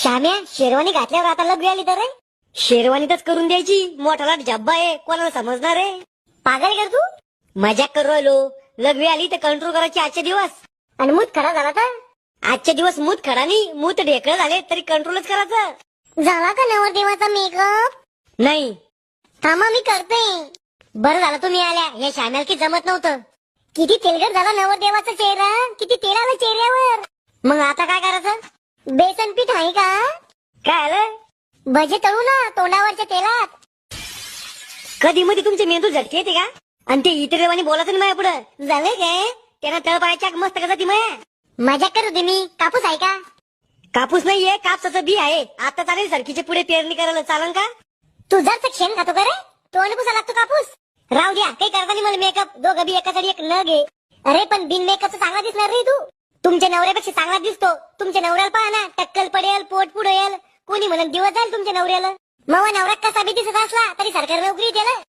श्याम्या, शेरवानी घातल्यावर आता लग आली तर रे? शेरवानीतच करून द्यायची, मोठाला झब्बा आहे, कोणाला समजणार आहे? पागल कर तू. मजाक करू राहिलो. लग आली तर कंट्रोल करायची आजचे दिवस. आणि मूत खरा झाला तर आजचे दिवस मूत खरा नाही, मूत ढेकळ झाले तरी कंट्रोलच करायचं. झाला का नवरदेवाचा मेकअप? नाही. थांबा मी करते. बरं झालं तुम्ही आल्या, या श्याम्याला की जमत नव्हतं. किती तेलगट झाला नवरदेवाचा चेहरा, किती तेल आलं चेहऱ्यावर. मग आता काय करायचं? बेसन पीठ आहे का? काय आलं? भजे तळू ना तोंडावरच्या तेलात. कधी मध्ये तुमचे मेंदू झटके येते का? आणि ते इतरेवानी बोलायचं नाही माझ्या पुढं. झालंय काय? त्यांना तळपायाच्या मस्त का जाती माया. मजा करत होते मी. कापूस आहे का? कापूस नाहीये, कापसाचं बी आहे. आता चालेल सरकीचे पुढे पेरणी करायला, चालन का? तू जर शेण खातो का रे? तोंड पुसा लागतो कापूस. राहू द्या, काही करता नाही मला मेकअप. दोघं बी एकासाठी एक न घे. अरे पण बिन मेकअपचा चांगला दिसणार रे तू. तुमच्या नवऱ्यापेक्षा चांगला दिसतो. तुमच्या नवऱ्याला पहा ना, टक्कल पडेल, पोट पुढे येईल. कोणी म्हणून दिवस जाईल तुमच्या नवऱ्याला. मग नवरा कसा बी दिसत असला तरी सरकारी नोकरी त्याला.